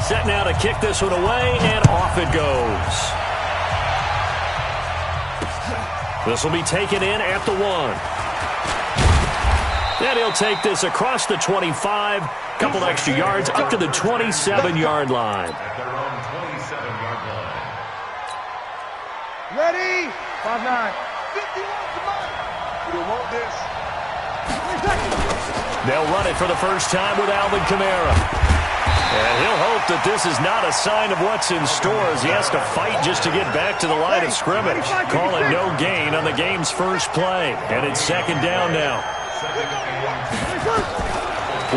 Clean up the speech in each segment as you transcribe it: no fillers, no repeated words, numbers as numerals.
Set now to kick this one away, and off it goes. This will be taken in at the 1. And he'll take this across the 25, couple extra yards up to the 27-yard line. At their own 27-yard line. Ready? 5-9. 51, come on. We don't want this. They'll run it for the first time with Alvin Kamara. And he'll hope that this is not a sign of what's in store as he has to fight just to get back to the line of scrimmage. Call it no gain on the game's first play. And it's second down now.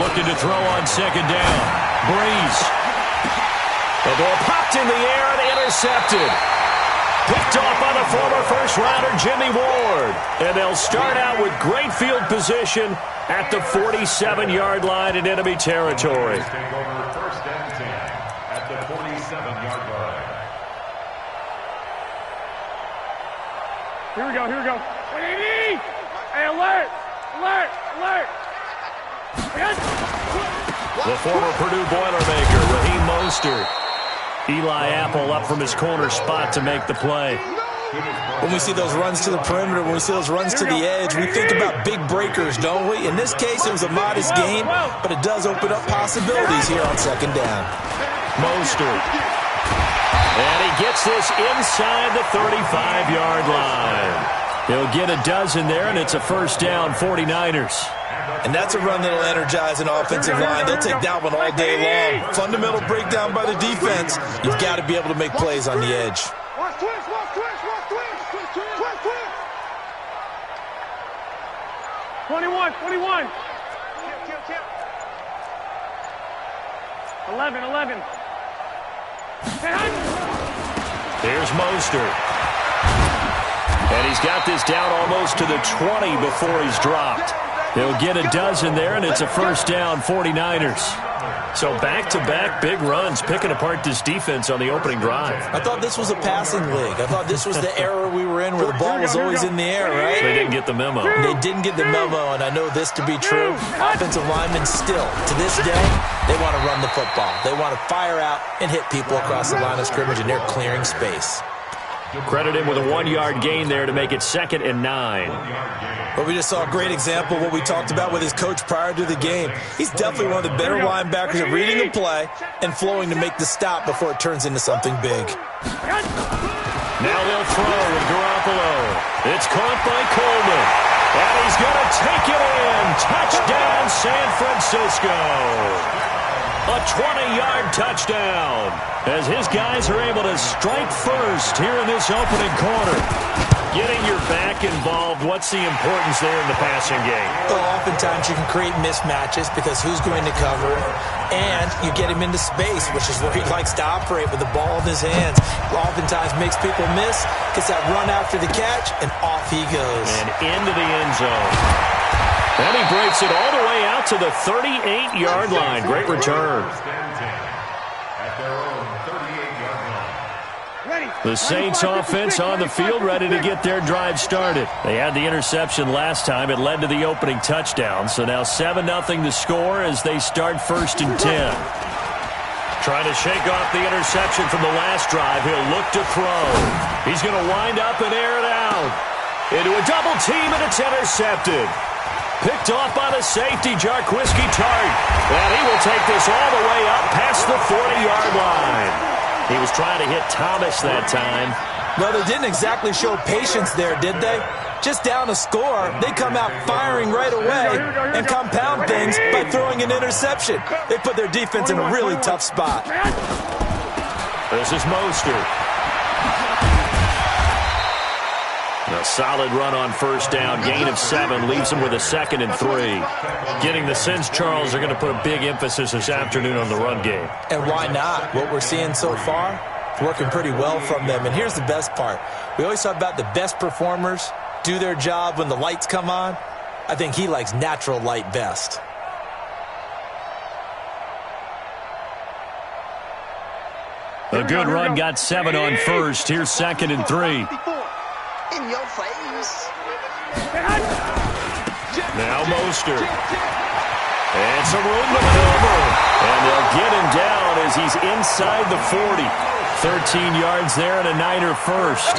Looking to throw on second down. Breeze. The ball popped in the air and intercepted. Picked off by the former first-rounder Jimmy Ward. And they'll start out with great field position at the 47-yard line in enemy territory. Take over first and 10 at the 47-yard line. Here we go, here we go. Hey, alert! Alert! Alert! The former Purdue Boilermaker, Raheem Mostert. Eli Apple up from his corner spot to make the play. When we see those runs to the perimeter, when we see those runs to the edge, we think about big breakers, don't we? In this case, it was a modest gain, but it does open up possibilities here on second down. Mostert. And he gets this inside the 35-yard line. He'll get a dozen there, and it's a first down, 49ers. And that's a run that'll energize an offensive line. They'll take that one all day long. Fundamental breakdown by the defense. You've got to be able to make plays on the edge. Watch twist, watch twist, watch twist. Twist, twist. 21, 21. 11. Here's Mostert. And he's got this down almost to the 20 before he's dropped. He'll get a dozen there, and it's a first down, 49ers. So back-to-back big runs picking apart this defense on the opening drive. I thought this was a passing league. I thought this was the era we were in where the ball was always in the air, right? They didn't get the memo. They didn't get the memo, and I know this to be true. Offensive linemen still, to this day, they want to run the football. They want to fire out and hit people across the line of scrimmage, and they're clearing space. Credit him with a 1-yard gain there to make it 2nd and 9. But we just saw a great example of what we talked about with his coach prior to the game. He's definitely one of the better linebackers at reading the play and flowing to make the stop before it turns into something big. Now they'll throw with Garoppolo. It's caught by Coleman. And he's going to take it in. Touchdown, San Francisco. A 20-yard touchdown as his guys are able to strike first here in this opening quarter. Getting your back involved, what's the importance there in the passing game? Well, oftentimes you can create mismatches because who's going to cover it, and you get him into space, which is where he likes to operate with the ball in his hands. Oftentimes makes people miss, gets that run after the catch, and off he goes. And into the end zone. And he breaks it all the way out to the 38-yard line. Great return. The Saints offense on the field, ready to get their drive started. They had the interception last time. It led to the opening touchdown. So now 7-0 to score as they start 1st and 10. Trying to shake off the interception from the last drive. He'll look to throw. He's going to wind up and air it out. Into a double team, and it's intercepted. Picked off by the safety, Jarquiski Tart. And he will take this all the way up past the 40-yard line. He was trying to hit Thomas that time. No, they didn't exactly show patience there, did they? Just down a score, they come out firing right away and compound things by throwing an interception. They put their defense in a really tough spot. This is Mostert. A solid run on first down, gain of 7, leaves them with a 2nd and 3. Getting the sense Charles are going to put a big emphasis this afternoon on the run game. And why not? What we're seeing so far, working pretty well from them. And here's the best part. We always talk about the best performers do their job when the lights come on. I think he likes natural light best. A good run, got 7 on first. Here's 2nd and 3. In your face. Now Mostert. And some room to maneuver. And they'll get him down as he's inside the 40. 13 yards there and a Niner first.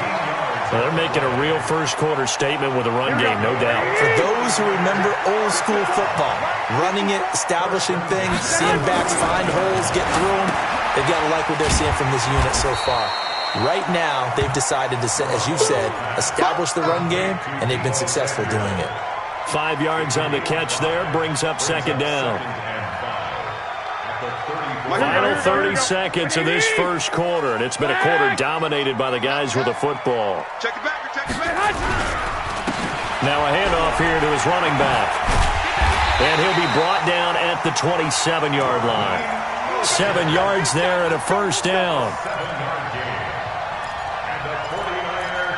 So they're making a real first-quarter statement with a run game, no doubt. For those who remember old-school football, running it, establishing things, seeing backs find holes, get through them, they've got to like what they're seeing from this unit so far. Right now, they've decided to, as you said, establish the run game, and they've been successful doing it. 5 yards on the catch there, brings up second down. Final 30 seconds of this first quarter, and it's been a quarter dominated by the guys with the football. Check it back, check it back. Now a handoff here to his running back. And he'll be brought down at the 27-yard line. 7 yards there and a first down. And the 49er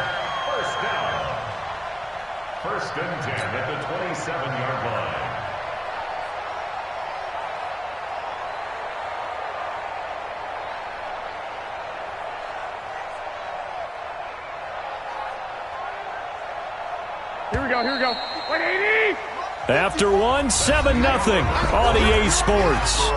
first down. First and 10 at the 27-yard line. Here we go, here we go. 180! After one, 7-0 on EA Sports.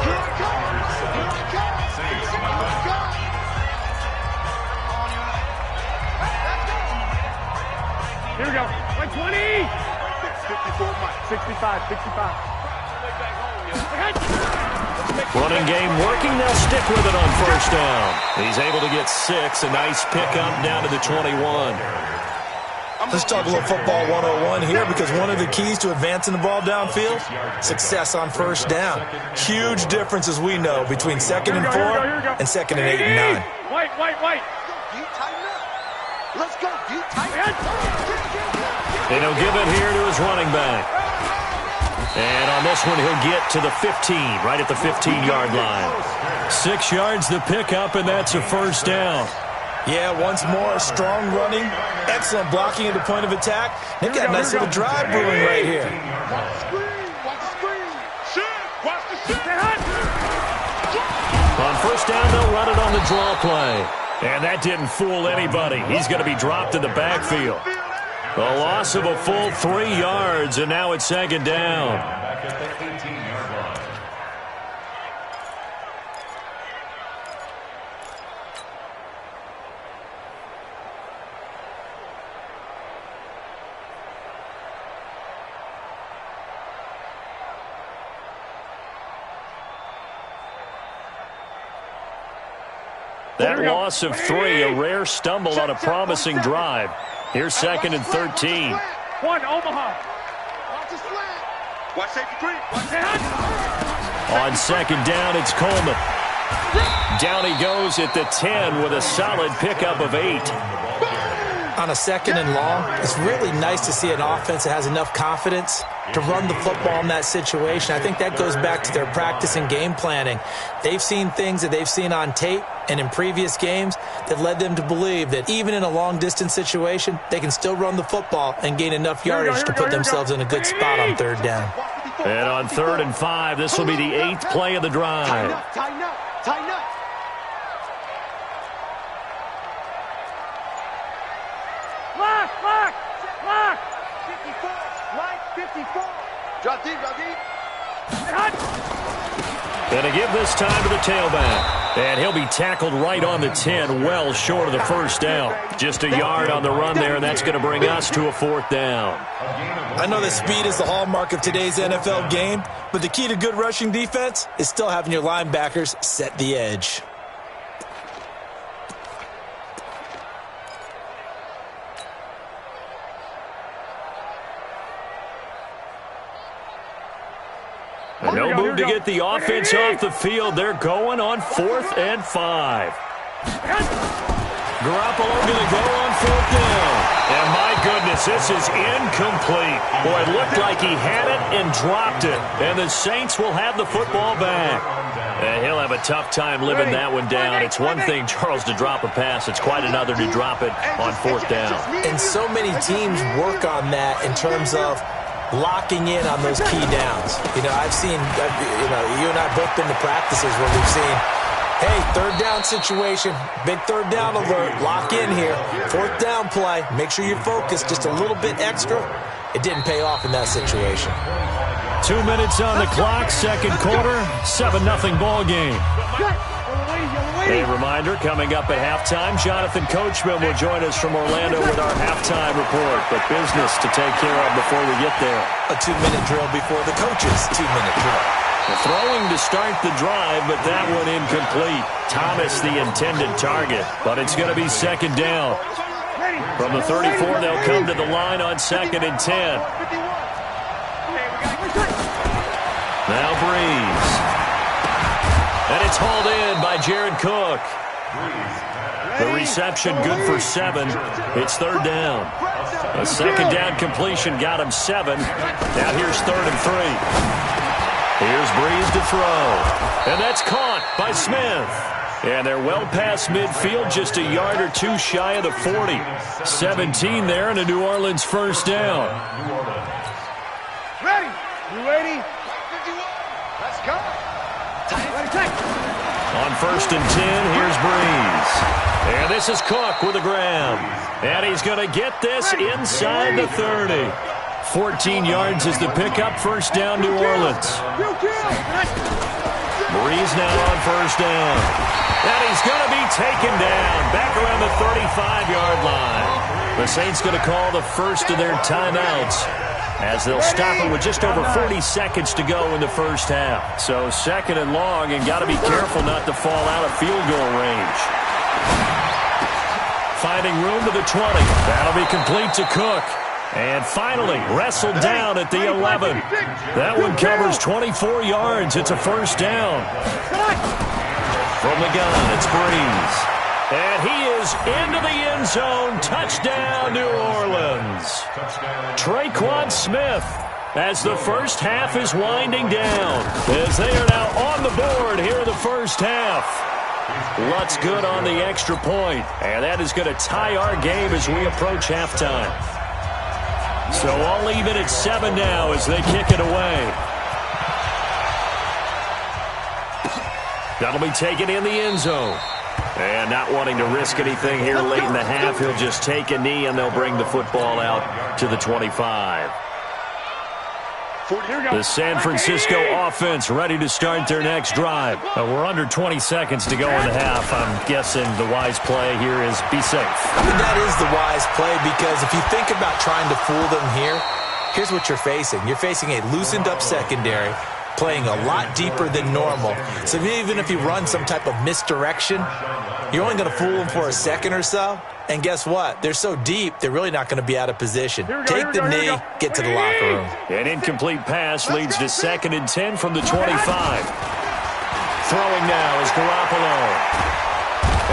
Here we go. 120! 65, 65. Running game working. They'll stick with it on first down. He's able to get 6. A nice pickup down to the 21. Let's talk a little football 101 here, because one of the keys to advancing the ball downfield, success on first down. Huge difference, as we know, between 2nd and 4 and 2nd and 8 and 9. White. You tighten up. Let's go. You tighten up. And he'll give it here to his running back. And on this one, he'll get to the 15, right at the 15-yard line. 6 yards the pickup, and that's a first down. Yeah, once more, strong running, excellent blocking at the point of attack. They've got a nice little drive brewing right here. Watch the screen. Watch the screen. Shit. Watch the shit. On first down, they'll run it on the draw play. And that didn't fool anybody. He's going to be dropped in the backfield. A loss of a full 3 yards, and now it's second down. Back at the 18-yard line. That loss of 3, a rare stumble on a promising drive. Here's 2nd and 13. One, Omaha. Watch the slant. Watch safety three. On second down, it's Coleman. Down he goes at the 10 with a solid pickup of 8. On a 2nd and long, it's really nice to see an offense that has enough confidence to run the football in that situation. I think that goes back to their practice and game planning. They've seen things that they've seen on tape and in previous games that led them to believe that even in a long-distance situation, they can still run the football and gain enough yardage to put themselves in a good spot on third down. And on 3rd and 5, this will be the 8th play of the drive. Tighten up. Tighten up. Lock. 54. Right. 54. Drop deep. And to give this time to the tailback. And he'll be tackled right on the 10, well short of the first down. Just a yard on the run there, and that's going to bring us to a 4th down. I know that speed is the hallmark of today's NFL game, but the key to good rushing defense is still having your linebackers set the edge. No move to get the offense off the field. They're going on 4th and 5. Garoppolo going to go on 4th down. And my goodness, this is incomplete. Boy, it looked like he had it and dropped it. And the Saints will have the football back. And he'll have a tough time living that one down. It's one thing, Charles, to drop a pass. It's quite another to drop it on 4th down. And so many teams work on that in terms of locking in on those key downs. I've seen, you and I have both been to practices where we've seen, hey, 3rd down situation, big 3rd down alert, lock in here, 4th down play, make sure you're focused just a little bit extra. It didn't pay off in that situation. 2 minutes on the clock, second quarter, 7-0 ball game. A reminder, coming up at halftime, Jonathan Coachman will join us from Orlando with our halftime report. But business to take care of before we get there. A 2-minute drill before the coach's 2-minute drill. Throwing to start the drive, but that one incomplete. Thomas the intended target, but it's going to be second down. From the 34, they'll come to the line on 2nd and 10. Now Breeze. And it's hauled in by Jared Cook. The reception good for 7. It's third down. A second down completion got him 7. Now here's 3rd and 3. Here's Breeze to throw. And that's caught by Smith. And they're well past midfield, just a yard or two shy of the 40. 17 there and a New Orleans first down. Ready? You ready? 51. Let's go. On 1st and 10, here's Breeze. And this is Cook with a grab. And he's going to get this inside the 30. 14 yards is the pickup, first down New Orleans. Breeze now on first down. And he's going to be taken down back around the 35-yard line. The Saints going to call the first of their timeouts as they'll stop it with just over 40 seconds to go in the first half. So 2nd and long, and got to be careful not to fall out of field goal range. Finding room to the 20. That'll be complete to Cook. And finally, wrestled down at the 11. That one covers 24 yards. It's a first down. From the gun, it's Breeze. And he is into the end zone. Touchdown, New Orleans. Traquan Smith, as the first half is winding down, as they are now on the board here in the first half. Lutz good on the extra point, and that is going to tie our game as we approach halftime. So all even at 7 now as they kick it away. That'll be taken in the end zone. And not wanting to risk anything here late in the half, he'll just take a knee and they'll bring the football out to the 25. The San Francisco offense ready to start their next drive. We're under 20 seconds to go in the half. I'm guessing the wise play here is be safe. That is the wise play, because if you think about trying to fool them here, here's what you're facing. You're facing a loosened up secondary, playing a lot deeper than normal. So even if you run some type of misdirection, you're only going to fool them for a second or so. And guess what? They're so deep, they're really not going to be out of position. Take the knee, get to the locker room. An incomplete pass leads to 2nd and 10 from the 25. Throwing now is Garoppolo.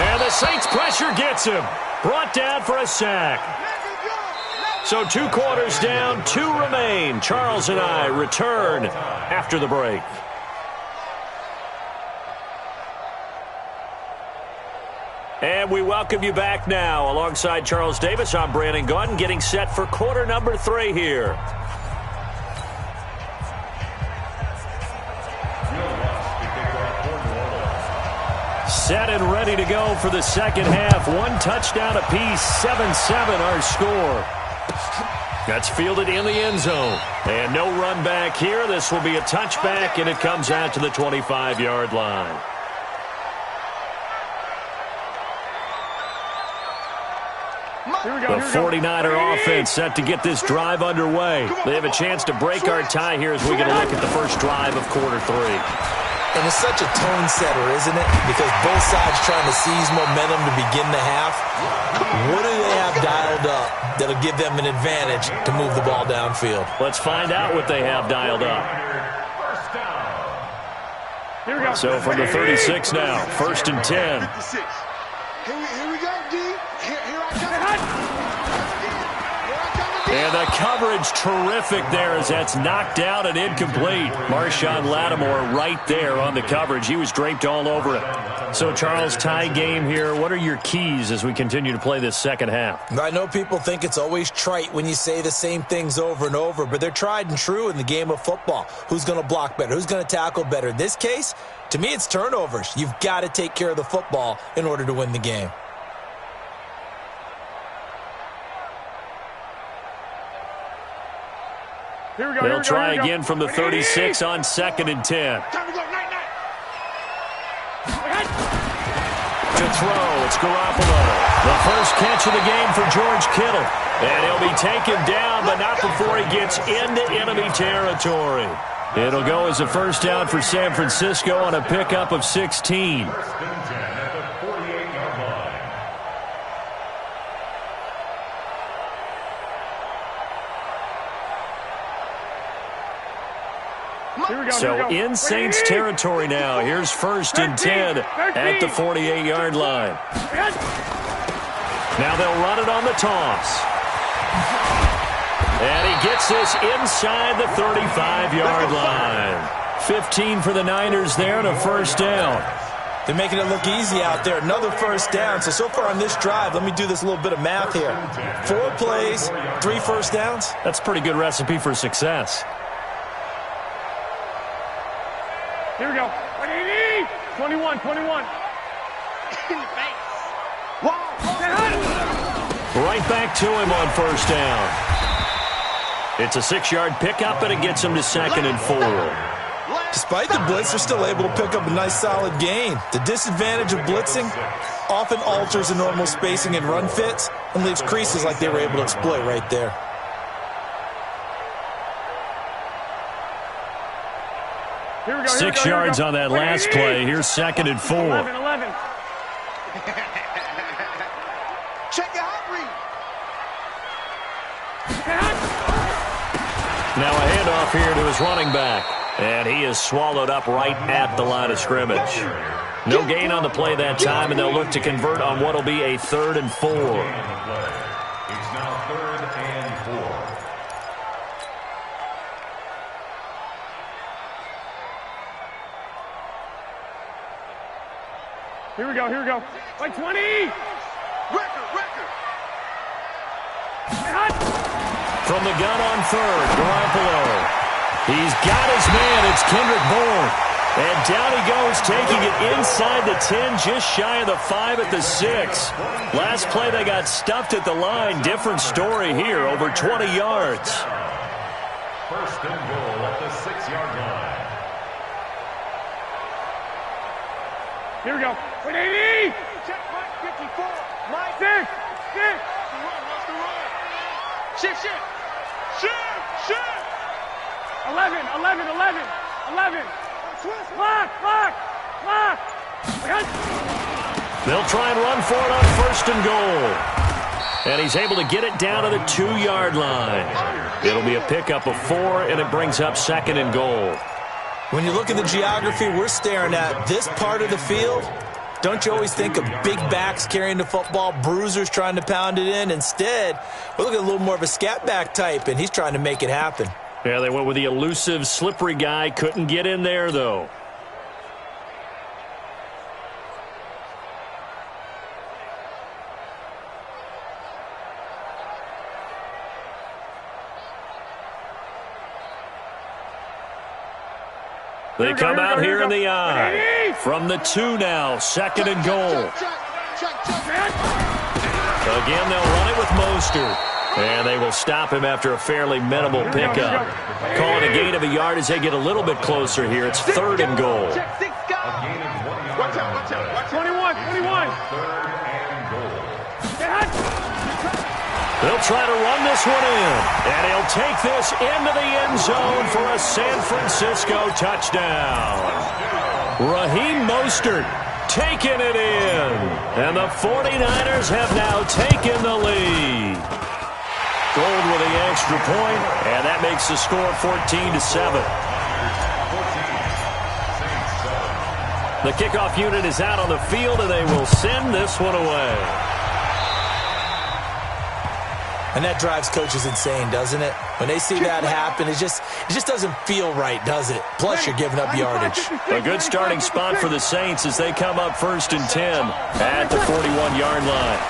And the Saints pressure gets him. Brought down for a sack. So 2 quarters down, 2 remain. Charles and I return after the break. And we welcome you back now. Alongside Charles Davis, I'm Brandon Gaudin, getting set for quarter number 3 here. Set and ready to go for the second half. 1 touchdown apiece, 7-7 our score. That's fielded in the end zone. And no run back here. This will be a touchback, and it comes out to the 25-yard line. The 49er offense set to get this drive underway. They have a chance to break our tie here as we get a look at the first drive of quarter 3. And it's such a tone setter, isn't it? Because both sides trying to seize momentum to begin the half. What do they have dialed up that'll give them an advantage to move the ball downfield? Let's find out what they have dialed up. So from the 36 now, 1st and 10. Here we go, D. Here I come. And the coverage terrific there as that's knocked out and incomplete. Marshawn Lattimore right there on the coverage. He was draped all over it. So, Charles, tie game here. What are your keys as we continue to play this second half? I know people think it's always trite when you say the same things over and over, but they're tried and true in the game of football. Who's going to block better? Who's going to tackle better? In this case, to me, it's turnovers. You've got to take care of the football in order to win the game. They'll try again from the 36 on 2nd and 10. Time to go, night, night. To throw, it's Garoppolo. The first catch of the game for George Kittle. And he'll be taken down, but not before he gets into enemy territory. It'll go as a first down for San Francisco on a pickup of 16. First and 10 at the 48-yard line. So in Saints territory now. Here's 1st and 10 at the 48-yard line. Now they'll run it on the toss. And he gets this inside the 35-yard line. 15 for the Niners there and a first down. They're making it look easy out there. Another first down. So far on this drive, let me do this little bit of math here. 4 plays, 3 first downs. That's a pretty good recipe for success. Here we go. 21. Right back to him on first down. It's a 6-yard pickup, and it gets him to 2nd and 4. Despite the blitz, they're still able to pick up a nice solid gain. The disadvantage of blitzing often alters the normal spacing and run fits and leaves creases like they were able to exploit right there. Here we go. 6 yards on that last play. Here's 2nd and 4. 11. Check your hot read. Now a handoff here to his running back. And he is swallowed up right at the line of scrimmage. No gain on the play that time, and they'll look to convert on what will be a 3rd and 4. It's now 3rd and 4. Here we go. Like 20. Record. From the gun on 3rd, Garoppolo. He's got his man. It's Kendrick Bourne. And down he goes, taking it inside the 10, just shy of the 5 at the 6. Last play, they got stuffed at the line. Different story here, over 20 yards. First and goal at the 6-yard line. Here we go. 80. Check Mike 54. Mike. 6. What's the run? Shift. 11. Clock. They'll try and run for it on 1st and goal. And he's able to get it down to the 2-yard line. It'll be a pickup of 4, and it brings up 2nd and goal. When you look at the geography we're staring at, this part of the field, don't you always think of big backs carrying the football, bruisers trying to pound it in? Instead, we're looking at a little more of a scat back type, and he's trying to make it happen. Yeah, they went with the elusive, slippery guy. Couldn't get in there, though. They come out here in the eye. From the 2 now, 2nd and goal. Again, they'll run it with Mostert. And they will stop him after a fairly minimal pickup. Calling a gain of a yard as they get a little bit closer here. It's 3rd and goal. Watch out. 21. 3rd and goal. They'll try to run this one in. And he'll take this into the end zone for a San Francisco touchdown. Raheem Mostert taking it in. And the 49ers have now taken the lead. Gold with the extra point, and that makes the score 14-7. The kickoff unit is out on the field, and they will send this one away. And that drives coaches insane, doesn't it? When they see that happen, it just doesn't feel right, does it? Plus, you're giving up yardage. A good starting spot for the Saints as they come up 1st and 10 at the 41-yard line.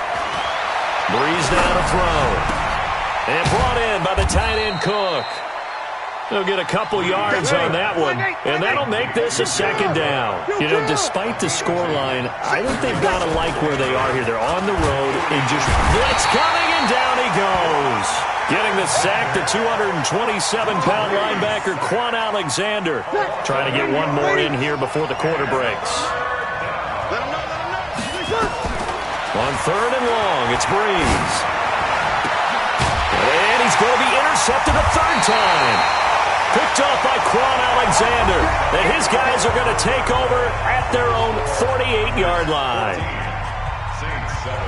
Breeze now to throw. And brought in by the tight end Cook. They'll get a couple yards on that one, and that'll make this a 2nd down. You know, despite the scoreline, I think they've got to like where they are here. They're on the road and just blitz coming, and down he goes. Getting the sack, the 227-pound linebacker, Quan Alexander. Trying to get one more in here before the quarter breaks. On 3rd and long, it's Breeze. And he's going to be intercepted a 3rd time. Picked off by Quan Alexander. And his guys are going to take over at their own 48-yard line. Saints 7.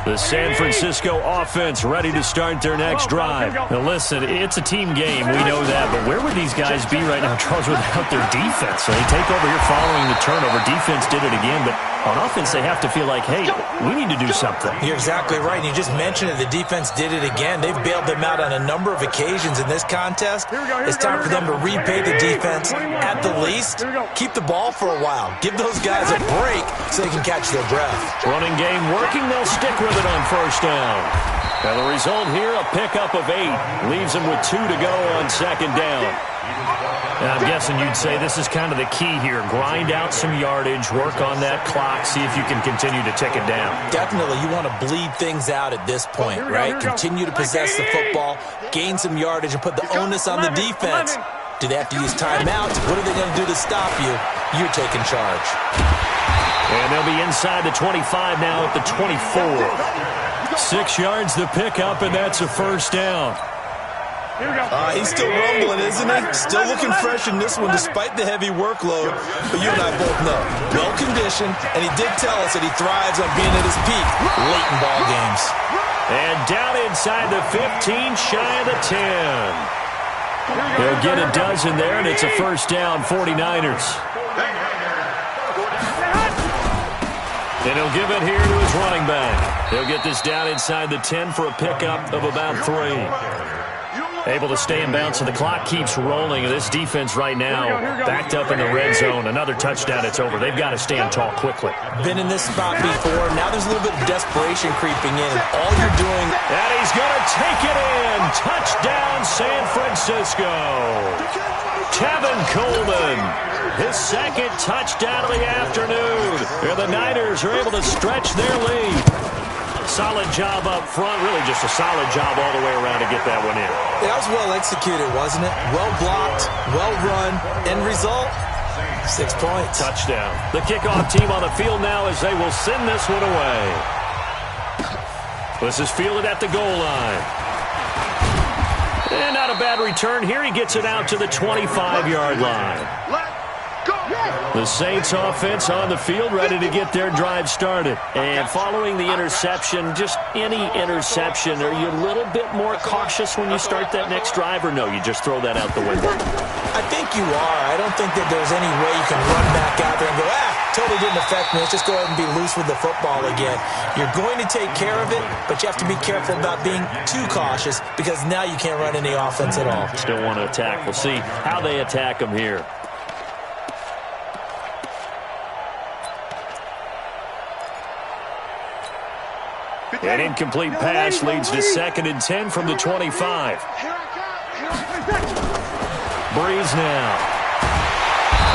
The San Francisco offense ready to start their next drive. Now listen, it's a team game. We know that. But where would these guys be right now, Charles, without their defense? So they take over here following the turnover. Defense did it again. But on offense, they have to feel like, hey, we need to do something. You're exactly right. And you just mentioned it. The defense did it again. They've bailed them out on a number of occasions in this contest. It's time for them to repay the defense at the least. Keep the ball for a while. Give those guys a break so they can catch their breath. Running game working. They'll stick with it on 1st down. Now the result here, a pickup of 8. Leaves them with 2 to go on 2nd down. And I'm guessing you'd say this is kind of the key here. Grind out some yardage, work on that clock, see if you can continue to tick it down. Definitely. You want to bleed things out at this point, right? Continue to possess the football, gain some yardage, and put the onus on the defense. Do they have to use timeouts? What are they going to do to stop you? You're taking charge. And they'll be inside the 25 now at the 24. 6 yards the pickup, and that's a 1st down. He's still rumbling, isn't he? Still looking fresh in this one despite the heavy workload. But you and I both know, well-conditioned, and he did tell us that he thrives on being at his peak late in ball games. And down inside the 15, shy of the 10. They'll get a dozen there, and it's a 1st down, 49ers. And he'll give it here to his running back. They'll get this down inside the 10 for a pickup of about 3. Able to stay in bounds, so the clock keeps rolling. This defense right now backed up in the red zone. Another touchdown, it's over. They've got to stand tall quickly. Been in this spot before. Now there's a little bit of desperation creeping in. And all you're doing... And he's going to take it in. Touchdown, San Francisco. Kevin Coleman. His 2nd touchdown of the afternoon. And the Niners are able to stretch their lead. Solid job up front. Really just a solid job all the way around to get that one in. That was well executed, wasn't it? Well blocked, well run. End result, 6 points. Touchdown. The kickoff team on the field now as they will send this one away. This is fielded at the goal line. And not a bad return here. He gets it out to the 25-yard line. The Saints offense on the field, ready to get their drive started. And following the interception, just any interception, are you a little bit more cautious when you start that next drive, or no, you just throw that out the window? I think you are. I don't think that there's any way you can run back out there and go, totally didn't affect me. Let's just go ahead and be loose with the football again. You're going to take care of it, but you have to be careful about being too cautious because now you can't run any offense at all. Still want to attack. We'll see how they attack them here. An incomplete pass leads to 2nd and 10 from the 25. Breeze now.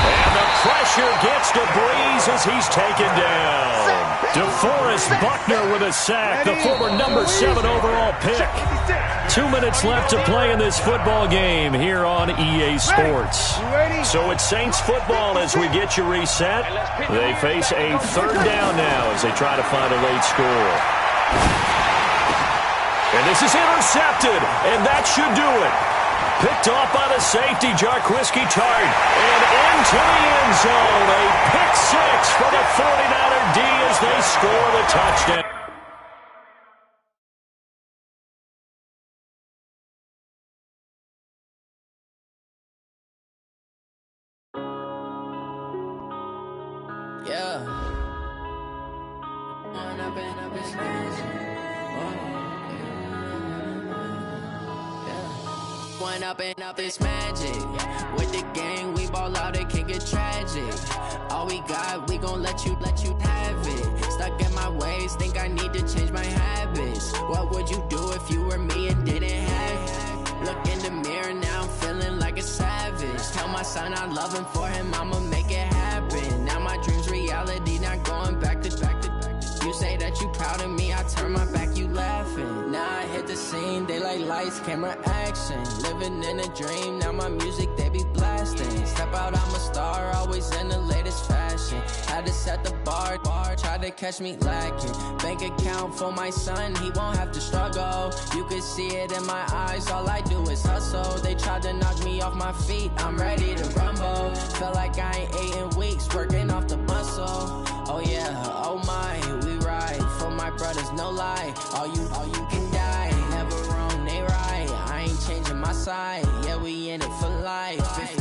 And the pressure gets to Breeze as he's taken down. DeForest Buckner with a sack, the former number 7 overall pick. 2 minutes left to play in this football game here on EA Sports. So it's Saints football as we get you reset. They face a 3rd down now as they try to find a late score. And this is intercepted, and that should do it. Picked off by the safety, Jarquiski Tart, and into the end zone. A pick 6 for the 49er D as they score the touchdown. Up this magic with the gang, we ball out, it can get tragic. All we got, we gon' let you have it. Stuck in my ways, think I need to change my habits. What would you do if you were me and didn't have it? Look in the mirror my son, I love him for him, I'ma make it happen. Now my dream's reality, not going back to back to back. You say that you proud of me, I turn my back, you laughing. Now I hit the scene, they like lights, camera, action. Living in a dream, now my music, they be blasting. Step out, I'm a star, always in the latest fashion. Had to set the bar, try to catch me lacking. Bank account for my son, he won't have to struggle. You could see it in my eyes, all I do is hustle. They tried to knock me off my feet, I'm ready to rumble. Felt like I ain't ate in weeks, working off the muscle. Oh yeah, oh my, we ride for my brothers, no lie. All you can die, never wrong, they right. I ain't changing my side, yeah, we in it for life.